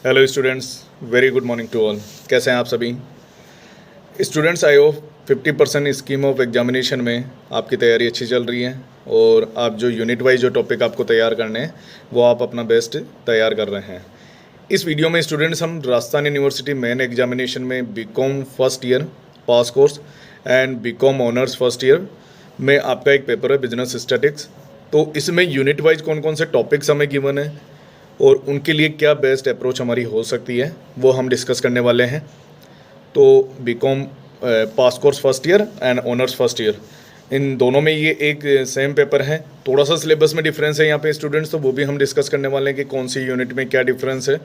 Hello students, very good morning to all. कैसे हैं आप सभी students? I hope 50% scheme of examination में आपकी तैयारी अच्छी चल रही है और आप जो यूनिट वाइज जो टॉपिक आपको तैयार करने हैं वो आप अपना बेस्ट तैयार कर रहे हैं। इस वीडियो में स्टूडेंट्स हम राजस्थान यूनिवर्सिटी मेन एग्जामिनेशन में BCom first year pass course and BCom honours first year में आपका एक पेपर है बिजनेस स्टैटिक्स। तो इसमें यूनिट वाइज कौन कौन से टॉपिक्स हमें गिवन है और उनके लिए क्या बेस्ट अप्रोच हमारी हो सकती है वो हम डिस्कस करने वाले हैं। तो BCom pass course first year and honours first year, इन दोनों में ये एक सेम पेपर है। थोड़ा सा सिलेबस में डिफरेंस है यहाँ पे स्टूडेंट्स, तो वो भी हम डिस्कस करने वाले हैं कि कौन सी यूनिट में क्या डिफरेंस है।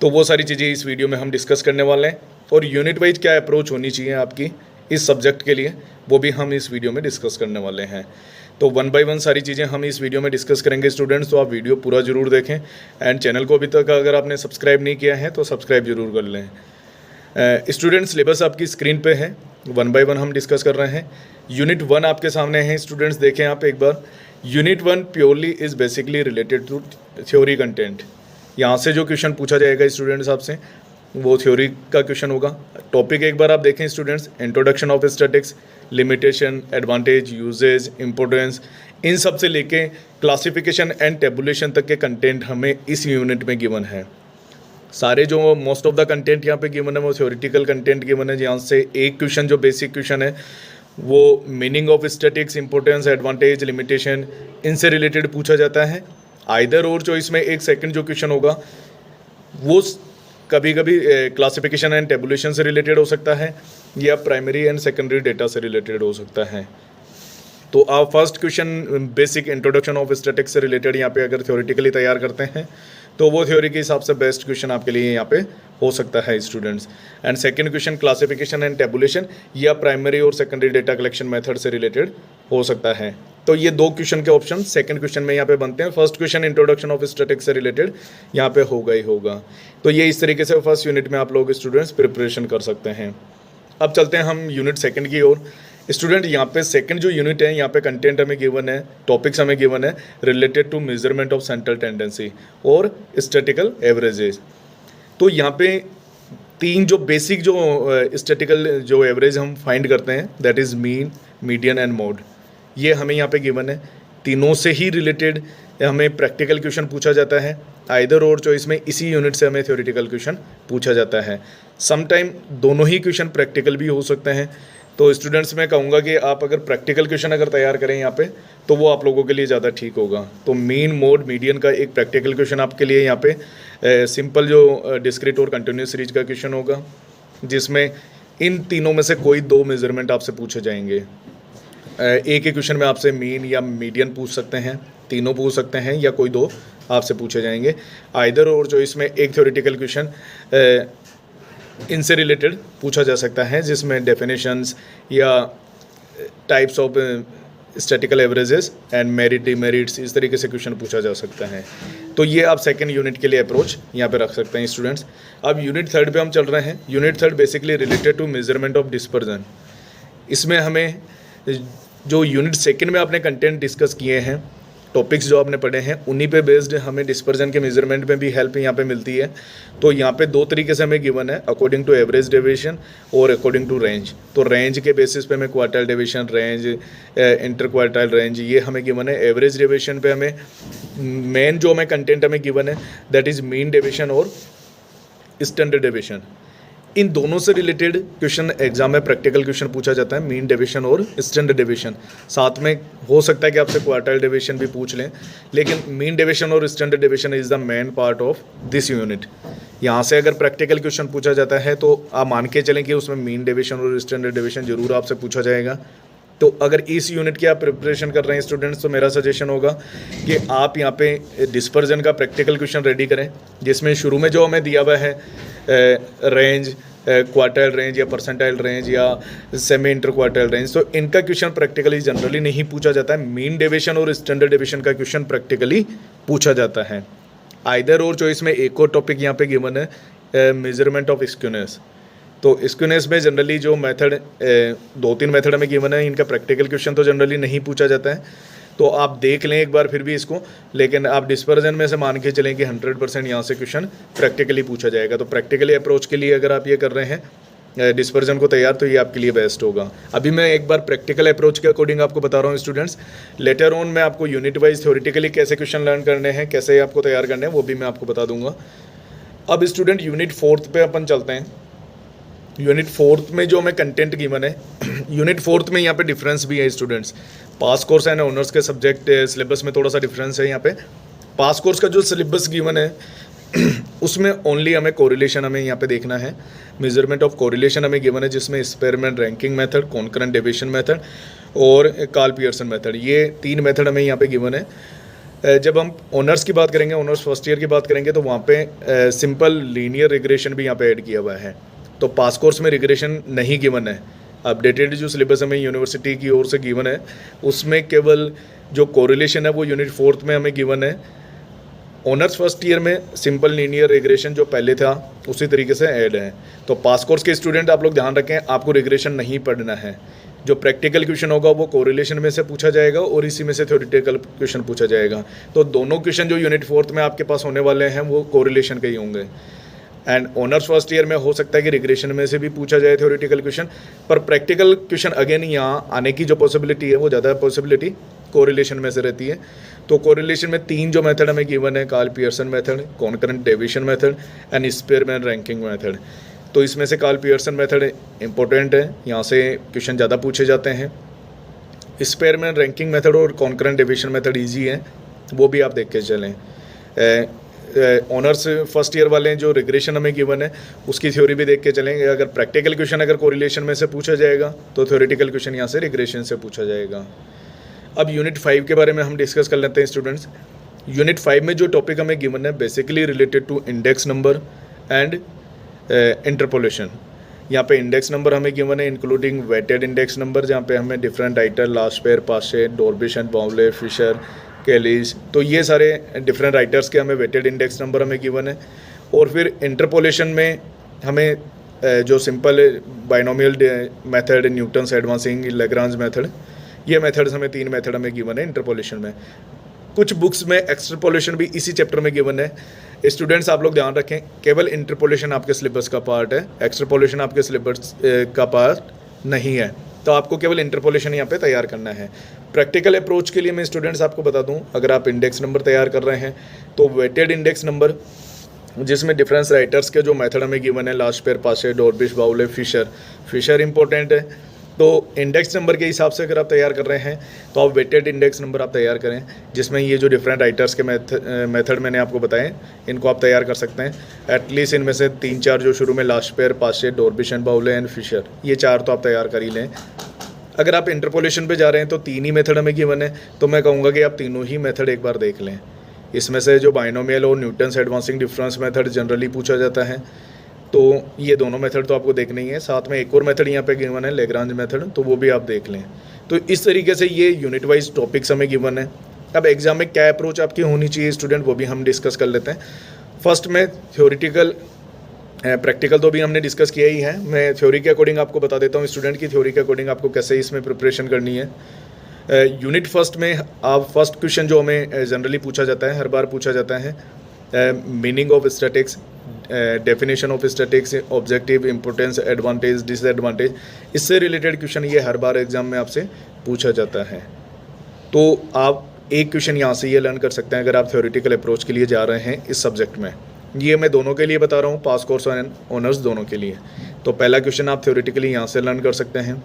तो वो सारी चीज़ें इस वीडियो में हम डिस्कस करने वाले हैं और यूनिट वाइज क्या अप्रोच होनी चाहिए आपकी इस सब्जेक्ट के लिए वो भी हम इस वीडियो में डिस्कस करने वाले हैं। तो वन बाय वन सारी चीज़ें हम इस वीडियो में डिस्कस करेंगे स्टूडेंट्स, तो आप वीडियो पूरा ज़रूर देखें एंड चैनल को अभी तक अगर आपने सब्सक्राइब नहीं किया है तो सब्सक्राइब जरूर कर लें। स्टूडेंट्स सिलेबस आपकी स्क्रीन पे है, वन बाय वन हम डिस्कस कर रहे हैं। यूनिट 1 आपके सामने है स्टूडेंट्स, देखें आप एक बार। Unit 1 purely is basically related to theory content. यहाँ से जो क्वेश्चन पूछा जाएगा स्टूडेंट्स आपसे वो थ्योरी का क्वेश्चन होगा। टॉपिक एक बार आप देखें students, introduction of statics, limitation, advantage, usages, importance, इन सब से लेके क्लासिफिकेशन एंड टेबुलेशन तक के कंटेंट हमें इस यूनिट में गिवन है। सारे जो मोस्ट ऑफ द कंटेंट यहाँ पे गिवन है वो थ्योरेटिकल कंटेंट गिवन है। यहाँ से एक क्वेश्चन जो बेसिक क्वेश्चन है वो meaning of statics, importance, advantage, limitation, इनसे रिलेटेड पूछा जाता है। आइदर और चॉइस में एक सेकंड जो क्वेश्चन होगा वो कभी कभी क्लासिफिकेशन एंड टेबुलेशन से रिलेटेड हो सकता है या प्राइमरी एंड सेकेंडरी डेटा से रिलेटेड हो सकता है। तो आप first question basic introduction of statics से रिलेटेड यहाँ पे अगर थ्योरेटिकली तैयार करते हैं तो वो थ्योरी के हिसाब से बेस्ट क्वेश्चन आपके लिए यहाँ पे हो सकता है students. And second question classification and tabulation या प्राइमरी और सेकेंडरी डेटा कलेक्शन मेथड से रिलेटेड हो सकता है। तो ये दो क्वेश्चन के ऑप्शन सेकंड क्वेश्चन में यहाँ पे बनते हैं। First question introduction of statics से रिलेटेड यहाँ पे होगा ही होगा। तो ये इस तरीके से फर्स्ट यूनिट में आप लोग स्टूडेंट्स प्रिपरेशन कर सकते हैं। अब चलते हैं हम यूनिट सेकंड की ओर। स्टूडेंट यहाँ पे सेकंड जो यूनिट है यहाँ पे कंटेंट हमें गिवन है, टॉपिक्स हमें गिवन है related to measurement of central tendency और स्टैटिकल एवरेजेस। तो यहाँ पे तीन जो बेसिक जो स्टैटिकल जो एवरेज हम फाइंड करते हैं that is mean, median and mode, ये हमें यहाँ पे गिवन है। तीनों से ही रिलेटेड हमें प्रैक्टिकल क्वेश्चन पूछा जाता है। आइदर और चॉइस में इसी यूनिट से हमें थ्योरेटिकल क्वेश्चन पूछा जाता है। समटाइम दोनों ही क्वेश्चन प्रैक्टिकल भी हो सकते हैं। तो स्टूडेंट्स मैं कहूँगा कि आप अगर प्रैक्टिकल क्वेश्चन अगर तैयार करें यहाँ पे तो वो आप लोगों के लिए ज़्यादा ठीक होगा। तो मीन, मोड, मीडियन का एक प्रैक्टिकल क्वेश्चन आपके लिए यहाँ पे सिंपल जो डिस्क्रीट और कंटिन्यूस सीरीज का क्वेश्चन होगा जिसमें इन तीनों में से कोई दो मेजरमेंट आपसे पूछे जाएंगे। एक ही क्वेश्चन में आपसे मीन या मीडियन पूछ सकते हैं, तीनों पूछ सकते हैं या कोई दो आपसे पूछे जाएंगे। आइदर और जो इसमें एक थ्योरेटिकल क्वेश्चन इनसे रिलेटेड पूछा जा सकता है जिसमें डेफिनेशंस या types of statistical averages and merit, demerits, इस तरीके से क्वेश्चन पूछा जा सकता है। तो ये आप सेकंड यूनिट के लिए अप्रोच यहाँ पे रख सकते हैं स्टूडेंट्स। अब यूनिट थर्ड पे हम चल रहे हैं। Unit third basically related to measurement of dispersion. इसमें हमें जो यूनिट सेकंड में आपने कंटेंट डिस्कस किए हैं, टॉपिक्स जो आपने पढ़े हैं उन्हीं पे बेस्ड हमें डिस्पर्जन के मेजरमेंट में भी हेल्प यहाँ पे मिलती है। तो यहाँ पे दो तरीके से हमें गिवन है, अकॉर्डिंग टू एवरेज डेविएशन और अकॉर्डिंग टू रेंज। तो रेंज के बेसिस पे हमें quartile deviation, range, inter quartile range, ये हमें गिवन है। एवरेज डेविएशन पे हमें मेन जो हमें कंटेंट हमें गिवन है दैट इज़ मीन डेविएशन और स्टैंडर्ड डेविएशन। इन दोनों से रिलेटेड क्वेश्चन एग्जाम में प्रैक्टिकल क्वेश्चन पूछा जाता है, मीन डेविएशन और स्टैंडर्ड डेविएशन। साथ में हो सकता है कि आपसे क्वार्टाइल डेविएशन भी पूछ लें, लेकिन मीन डेविएशन और standard deviation is the main part of this unit. यहाँ से अगर प्रैक्टिकल क्वेश्चन पूछा जाता है तो आप मान के चलें कि उसमें मीन डेविएशन और स्टैंडर्ड डेविएशन जरूर आपसे पूछा जाएगा। तो अगर इस यूनिट की आप प्रिपरेशन कर रहे हैं स्टूडेंट्स तो मेरा सजेशन होगा कि आप यहाँ पे डिस्पर्जन का प्रैक्टिकल क्वेश्चन रेडी करें जिसमें शुरू में जो हमें दिया हुआ है रेंज, क्वार्टाइल रेंज या परसेंटाइल रेंज या सेमी इंटर क्वार्टाइल रेंज, तो इनका क्वेश्चन प्रैक्टिकली जनरली नहीं पूछा जाता है। मीन डेविएशन और स्टैंडर्ड डेविएशन का क्वेश्चन प्रैक्टिकली पूछा जाता है। आइदर और चॉइस में एक और टॉपिक यहाँ पे गिवन है मेजरमेंट ऑफ स्क्यूनेस। तो स्क्यूनेस में जनरली जो मेथड 2-3 मेथड हमें गिवन है, इनका प्रैक्टिकल क्वेश्चन तो जनरली नहीं पूछा जाता है। तो आप देख लें एक बार फिर भी इसको, लेकिन आप डिस्पर्जन में से मान के चलें कि 100% यहाँ से क्वेश्चन प्रैक्टिकली पूछा जाएगा। तो प्रैक्टिकली अप्रोच के लिए अगर आप ये कर रहे हैं डिस्पर्जन को तैयार, तो ये आपके लिए बेस्ट होगा। अभी मैं एक बार प्रैक्टिकल अप्रोच के अकॉर्डिंग आपको बता रहा हूँ स्टूडेंट्स। लेटर ऑन मैं आपको यूनिट वाइज थ्योरेटिकली कैसे क्वेश्चन लर्न करने हैं, कैसे आपको तैयार करने हैं, वो भी मैं आपको बता दूंगा। अब स्टूडेंट यूनिट 4 पे अपन चलते हैं। यूनिट 4 में जो हमें कंटेंट गिवन है, यूनिट 4 में यहाँ पे डिफरेंस भी है students. Pass course and honours के सब्जेक्ट सिलेबस में थोड़ा सा डिफरेंस है। यहाँ पे पास कोर्स का जो सिलेबस गिवन है उसमें ओनली हमें कोरिलेशन हमें यहाँ पे देखना है। मेजरमेंट ऑफ कोरिलेशन हमें गिवन है, जिसमें Spearman ranking method, concurrent deviation method और कार्ल पियर्सन मेथड, ये 3 मेथड हमें यहाँ पे गिवन है। जब हम ऑनर्स की बात करेंगे, ऑनर्स फर्स्ट ईयर की बात करेंगे, तो वहाँ पे सिंपल लीनियर रिग्रेशन भी यहाँ पे ऐड किया हुआ है। तो पास कोर्स में रिग्रेशन नहीं गिवन है। अपडेटेड जो सिलेबस हमें यूनिवर्सिटी की ओर से गिवन है, उसमें केवल जो कोरिलेशन है वो यूनिट 4 में हमें गिवन है। ऑनर्स फर्स्ट ईयर में सिंपल लीनियर रिग्रेशन जो पहले था उसी तरीके से ऐड है। तो पास कोर्स के स्टूडेंट आप लोग ध्यान रखें, आपको रिग्रेशन नहीं पढ़ना है। जो प्रैक्टिकल क्वेश्चन होगा वो कोरिलेशन में से पूछा जाएगा और इसी में से थ्योरेटिकल क्वेश्चन पूछा जाएगा। तो दोनों क्वेश्चन जो यूनिट 4 में आपके पास होने वाले हैं वो कोरिलेशन के ही होंगे। एंड ऑनर्स फर्स्ट ईयर में हो सकता है कि रिग्रेशन में से भी पूछा जाए थ्योरेटिकल क्वेश्चन, पर प्रैक्टिकल क्वेश्चन अगेन यहाँ आने की जो पॉसिबिलिटी है वो ज़्यादा पॉसिबिलिटी कोरिलेशन में से रहती है। तो कोरिलेशन में 3 जो मेथड हमें गिवन है, Karl Pearson method, concurrent deviation method and Spearman ranking method. तो इसमें से कार्ल पियर्सन मेथड इंपॉर्टेंट है, यहाँ से क्वेश्चन ज़्यादा पूछे जाते हैं। स्पेरमैन रैंकिंग मेथड और कॉन्करेंट डेविएशन मेथड ईजी है, वो भी आप देख के चलें। ऑनर्स फर्स्ट ईयर वाले जो रिग्रेशन हमें गिवन है उसकी थ्योरी भी देख के चलेंगे। अगर प्रैक्टिकल क्वेश्चन अगर कोरिलेशन में से पूछा जाएगा तो थ्योरेटिकल क्वेश्चन यहाँ से रिग्रेशन से पूछा जाएगा। अब यूनिट 5 के बारे में हम डिस्कस कर लेते हैं स्टूडेंट्स। यूनिट 5 में जो टॉपिक हमें गिवन है basically related to index number and interpolation. यहाँ पे इंडेक्स नंबर हमें गिवन है इंक्लूडिंग वेटेड इंडेक्स नंबर, जहाँ पे हमें डिफरेंट राइटर लाशपेयर, पाशे, डॉर्बिश एंड बाउले, फिशर, कैलीज, तो ये सारे डिफरेंट राइटर्स के हमें वेटेड इंडेक्स नंबर हमें गिवन है। और फिर इंटरपोलेशन में हमें जो simple binomial method, Newton's advancing, Lagrange method, ये मेथड्स हमें 3 मेथड हमें गिवन है इंटरपोलेशन में। कुछ बुक्स में एक्सट्रपोलेशन भी इसी चैप्टर में गिवन है। स्टूडेंट्स आप लोग ध्यान रखें, केवल इंटरपोलेशन आपके सिलेबस का पार्ट है, एक्सट्रपोलेशन आपके सिलेबस का पार्ट नहीं है। तो आपको केवल इंटरपोलेशन यहाँ पे तैयार करना है। प्रैक्टिकल अप्रोच के लिए मैं स्टूडेंट्स आपको बता दूं, अगर आप इंडेक्स नंबर तैयार कर रहे हैं तो वेटेड इंडेक्स नंबर, जिसमें डिफरेंस राइटर्स के जो मेथड हमें गिवन है, लाशपेयर, पाशे, डॉर्बिश, बाउले, फिशर इंपॉर्टेंट है। तो इंडेक्स नंबर के हिसाब से अगर आप तैयार कर रहे हैं तो आप वेटेड इंडेक्स नंबर आप तैयार करें, जिसमें ये जो डिफरेंट राइटर्स के मेथड मैंने आपको बताए इनको आप तैयार कर सकते हैं। एटलीस्ट इनमें से 3-4 जो शुरू में लाशपेयर, पाशे, डॉर्बिश एंड बाउले एंड फिशर, ये 4 तो आप तैयार कर ही लें। अगर आप इंटरपोलेशन पे जा रहे हैं तो 3 ही मेथड हमें गिवन है, तो मैं कहूँगा कि आप तीनों ही मेथड एक बार देख लें। इसमें से जो बाइनोमियल और Newton's advancing difference method generally पूछा जाता है, तो ये दोनों मेथड तो आपको देखने ही है। साथ में एक और मेथड यहाँ पे गिवन है, लैग्रांज मेथड, तो वो भी आप देख लें। तो इस तरीके से ये यूनिट वाइज टॉपिक्स हमें गिवन है। अब एग्जाम में क्या अप्रोच आपकी होनी चाहिए स्टूडेंट, वो भी हम डिस्कस कर लेते हैं। फर्स्ट में थ्योरेटिकल, प्रैक्टिकल तो भी हमने डिस्कस किया ही है। मैं थ्योरी के अकॉर्डिंग आपको बता देता हूँ स्टूडेंट की थ्योरी के अकॉर्डिंग आपको कैसे इसमें प्रिपरेशन करनी है। यूनिट फर्स्ट में आप फर्स्ट क्वेश्चन जो हमें जनरली पूछा जाता है, हर बार पूछा जाता है, meaning of statics, definition of statics, objective, importance, advantage, disadvantage, इससे रिलेटेड क्वेश्चन ये हर बार एग्जाम में आपसे पूछा जाता है। तो आप एक क्वेश्चन यहाँ से ये लर्न कर सकते हैं अगर आप थ्योरेटिकल अप्रोच के लिए जा रहे हैं इस सब्जेक्ट में। ये मैं दोनों के लिए बता रहा हूँ, पास कोर्स और ऑनर्स दोनों के लिए। तो पहला क्वेश्चन आप थ्योरेटिकली यहाँ से लर्न कर सकते हैं।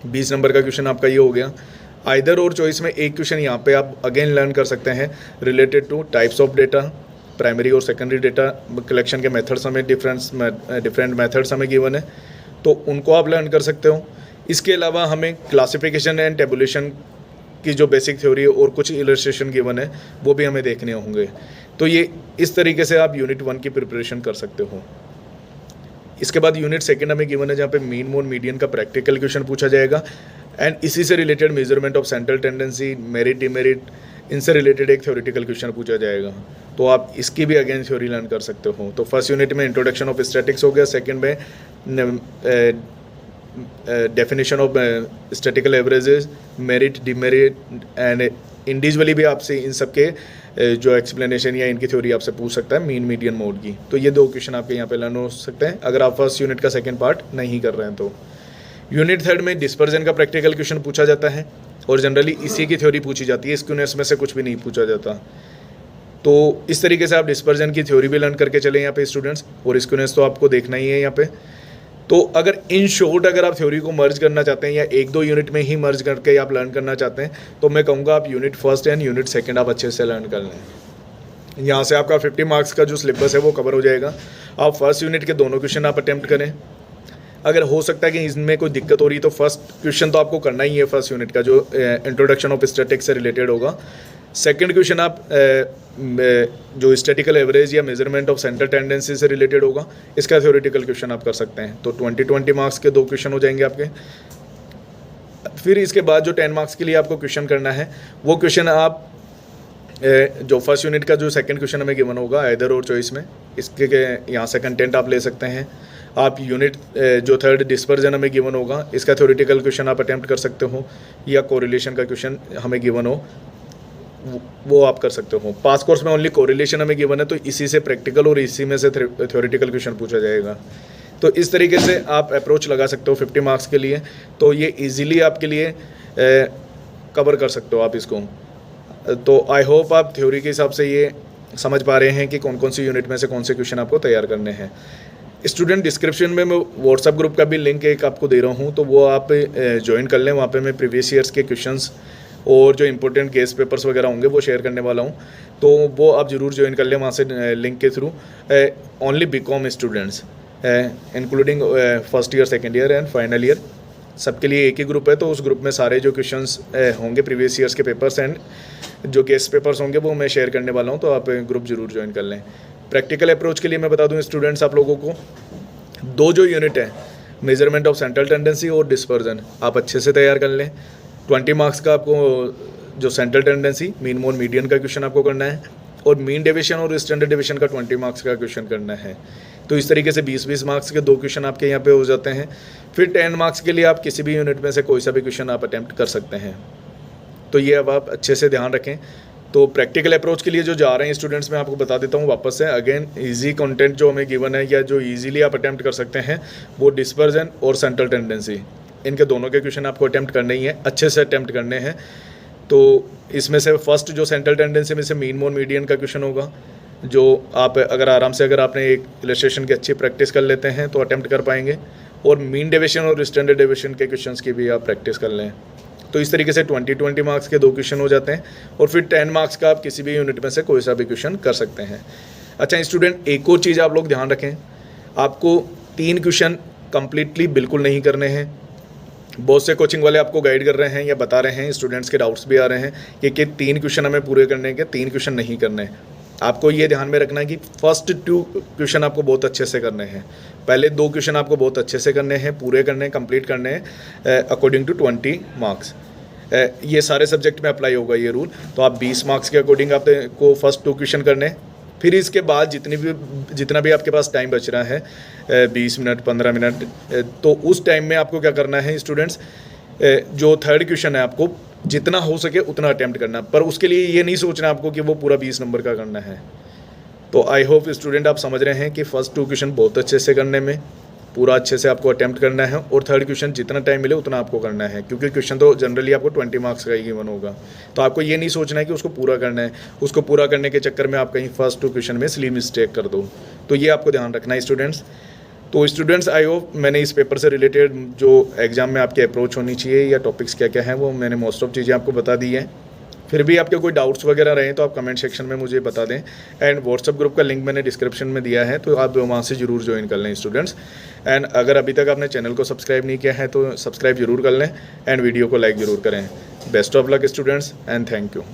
20 नंबर का क्वेश्चन आपका ये हो गया। आइदर और चॉइस में एक क्वेश्चन यहाँ पे आप अगेन लर्न कर सकते हैं related two types of data, primary और सेकेंडरी डेटा कलेक्शन के मेथड्स हमें डिफरेंट मेथड्स हमें गिवन है, तो उनको आप लर्न कर सकते हो। इसके अलावा हमें क्लासिफिकेशन एंड टेबुलेशन की जो बेसिक थ्योरी है और कुछ इलस्ट्रेशन गिवन है वो भी हमें देखने होंगे। तो ये इस तरीके से आप यूनिट 1 की प्रिपरेशन कर सकते हो। इसके बाद यूनिट 2 हमें गिवन है, जहाँ पे मीन मोड मीडियन का प्रैक्टिकल क्वेश्चन पूछा जाएगा एंड इसी से related measurement of central tendency, merit, demerit, इनसे रिलेटेड एक थ्योरेटिकल क्वेश्चन पूछा जाएगा। तो आप इसकी भी अगेन थ्योरी लर्न कर सकते हो। तो फर्स्ट यूनिट में इंट्रोडक्शन ऑफ स्टैटिक्स हो गया, सेकंड में definition of statistical averages, merit, demerit and individually भी आपसे इन सब के जो एक्सप्लेनेशन या इनकी थ्योरी आपसे पूछ सकता है मीन मीडियन मोड की। तो ये 2 क्वेश्चन आपके यहाँ पे लर्न हो सकते हैं अगर आप फर्स्ट यूनिट का सेकंड पार्ट नहीं कर रहे हैं तो। यूनिट 3 में डिस्पर्जन का प्रैक्टिकल क्वेश्चन पूछा जाता है और जनरली इसी की थ्योरी पूछी जाती है, इस क्वेश्चन में से कुछ भी नहीं पूछा जाता। तो इस तरीके से आप डिस्पर्जन की थ्योरी भी लर्न करके चले यहाँ पे स्टूडेंट्स, और इस क्वेश्चन तो आपको देखना ही है यहाँ पे। तो अगर इन शॉर्ट अगर आप थ्योरी को मर्ज करना चाहते हैं या 1-2 यूनिट में ही मर्ज करके आप लर्न करना चाहते हैं तो मैं कहूँगा आप यूनिट 1 एंड यूनिट 2 आप अच्छे से लर्न कर लें। यहाँ से आपका 50 मार्क्स का जो सिलेबस है वो कवर हो जाएगा। आप फर्स्ट यूनिट के दोनों क्वेश्चन आप अटेम्प्ट करें। अगर हो सकता है कि इसमें कोई दिक्कत हो रही तो फर्स्ट क्वेश्चन तो आपको करना ही है फर्स्ट यूनिट का, जो इंट्रोडक्शन ऑफ स्टैटिक्स से रिलेटेड होगा। सेकंड क्वेश्चन आप जो स्टैटिकल एवरेज या मेजरमेंट ऑफ सेंटर टेंडेंसी से रिलेटेड होगा, इसका थ्योरेटिकल क्वेश्चन आप कर सकते हैं। तो 20 मार्क्स के 2 क्वेश्चन हो जाएंगे आपके। फिर इसके बाद जो 10 मार्क्स के लिए आपको क्वेश्चन करना है वो क्वेश्चन आप जो फर्स्ट यूनिट का जो सेकंड क्वेश्चन हमें गिवन होगा आइदर और चॉइस में, इसके यहाँ से कंटेंट आप ले सकते हैं। आप यूनिट जो 3 डिस्पर्जन हमें गिवन होगा इसका थ्योरेटिकल क्वेश्चन आप अटेम्प्ट कर सकते हो, या कोरिलेशन का क्वेश्चन हमें गिवन हो वो आप कर सकते हो। पास कोर्स में ओनली कोरिलेशन हमें गिवन है तो इसी से प्रैक्टिकल और इसी में से थ्योरेटिकल क्वेश्चन पूछा जाएगा। तो इस तरीके से आप अप्रोच लगा सकते हो 50 मार्क्स के लिए, तो ये इजीली आपके लिए कवर कर सकते हो आप इसको। तो आई होप आप थ्योरी के हिसाब से ये समझ पा रहे हैं कि कौन कौन सी यूनिट में से कौन से क्वेश्चन आपको तैयार करने हैं। स्टूडेंट डिस्क्रिप्शन में मैं व्हाट्सअप ग्रुप का भी लिंक एक आपको दे रहा हूँ, तो वो आप ज्वाइन कर लें। वहाँ पे मैं प्रीवियस ईयर्स के क्वेश्चंस और जो इंपॉर्टेंट गेस्ट पेपर्स वगैरह होंगे वो शेयर करने वाला हूँ, तो वो आप ज़रूर ज्वाइन कर लें वहाँ से लिंक के through. Only BCom students including first year, second year and final year, सबके लिए एक ही ग्रुप है। तो उस ग्रुप में सारे जो क्वेश्चंस होंगे प्रीवियस ईयर्स के पेपर्स एंड जो गेस्ट पेपर्स होंगे वो मैं शेयर करने वाला हूँ, तो आप ग्रुप जरूर ज्वाइन कर लें। प्रैक्टिकल अप्रोच के लिए मैं बता दूँ स्टूडेंट्स आप लोगों को 2 जो यूनिट है मेजरमेंट ऑफ सेंट्रल टेंडेंसी और डिस्पर्जन आप अच्छे से तैयार कर लें। 20 मार्क्स का आपको जो central tendency, mean mode median का क्वेश्चन आपको करना है, और मीन डेविएशन और स्टैंडर्ड डेविएशन का 20 मार्क्स का क्वेश्चन करना है। तो इस तरीके से 20-20 मार्क्स के 2 क्वेश्चन आपके यहाँ पे हो जाते हैं। फिर 10 मार्क्स के लिए आप किसी भी यूनिट में से कोई सा भी क्वेश्चन आप अटैम्प्ट कर सकते हैं। तो ये अब आप अच्छे से ध्यान रखें। तो प्रैक्टिकल अप्रोच के लिए जो जा रहे हैं स्टूडेंट्स, मैं आपको बता देता हूँ वापस से अगेन, इजी कंटेंट जो हमें गिवन है या जो इजीली आप अटैम्प्ट कर सकते हैं वो डिस्पर्जन और सेंट्रल टेंडेंसी, इनके दोनों के क्वेश्चन आपको अटैम्प्ट करने ही है, अच्छे से अटैम्प्ट करने हैं। तो इसमें से फर्स्ट जो सेंट्रल टेंडेंसी में से मीन मोड मीडियन का क्वेश्चन होगा, जो आप अगर आराम से अगर आपने एक इलस्ट्रेशन की अच्छी प्रैक्टिस कर लेते हैं तो अटैम्प्ट कर पाएंगे, और मीन डेविएशन और स्टैंडर्ड डेविएशन के क्वेश्चंस की भी आप प्रैक्टिस कर लें। तो इस तरीके से 20 मार्क्स के 2 क्वेश्चन हो जाते हैं, और फिर 10 मार्क्स का आप किसी भी यूनिट में से कोई सा भी क्वेश्चन कर सकते हैं। अच्छा स्टूडेंट, एक और चीज़ आप लोग ध्यान रखें, आपको 3 क्वेश्चन कंप्लीटली बिल्कुल नहीं करने हैं। बहुत से कोचिंग वाले आपको गाइड कर रहे हैं या बता रहे हैं, स्टूडेंट्स के डाउट्स भी आ रहे हैं कि 3 क्वेश्चन हमें पूरे करने के, 3 क्वेश्चन नहीं करने हैं। आपको ये ध्यान में रखना है कि फर्स्ट 2 क्वेश्चन आपको बहुत अच्छे से करने हैं, पहले 2 क्वेश्चन आपको बहुत अच्छे से करने हैं, पूरे करने हैं, कंप्लीट करने हैं अकॉर्डिंग टू 20 मार्क्स। ये सारे सब्जेक्ट में अप्लाई होगा ये रूल। तो आप 20 मार्क्स के अकॉर्डिंग आपको फर्स्ट 2 क्वेश्चन करने, फिर इसके बाद जितना भी आपके पास टाइम बच रहा है 20 मिनट 15 मिनट, तो उस टाइम में आपको क्या करना है स्टूडेंट्स, जो 3rd क्वेश्चन है आपको जितना हो सके उतना अटैम्प्ट करना, पर उसके लिए ये नहीं सोचना आपको कि वो पूरा 20 नंबर का करना है। तो आई होप स्टूडेंट आप समझ रहे हैं कि फर्स्ट 2 क्वेश्चन बहुत अच्छे से करने में पूरा अच्छे से आपको अटैम्प्ट करना है, और 3rd क्वेश्चन जितना टाइम मिले उतना आपको करना है, क्योंकि क्वेश्चन तो जनरली आपको 20 मार्क्स का ही गिवन होगा। तो आपको ये नहीं सोचना है कि उसको पूरा करना है, उसको पूरा करने के चक्कर में आप कहीं फर्स्ट 2 क्वेश्चन में सिली मिस्टेक कर दो। तो ये आपको ध्यान रखना है स्टूडेंट्स। तो स्टूडेंट्स आई होप मैंने इस पेपर से रिलेटेड जो एग्जाम में आपकी अप्रोच होनी चाहिए या टॉपिक्स क्या क्या हैं वो मैंने मोस्ट ऑफ चीज़ें आपको बता दी हैं। फिर भी आपके कोई डाउट्स वगैरह रहे तो आप कमेंट सेक्शन में मुझे बता दें, एंड व्हाट्सअप ग्रुप का लिंक मैंने डिस्क्रिप्शन में दिया है, तो आप वहाँ से ज़रूर ज्वाइन कर लें स्टूडेंट्स। एंड अगर अभी तक आपने चैनल को सब्सक्राइब नहीं किया है तो सब्सक्राइब जरूर कर लें, एंड वीडियो को लाइक ज़रूर करें। Best of luck students and thank you.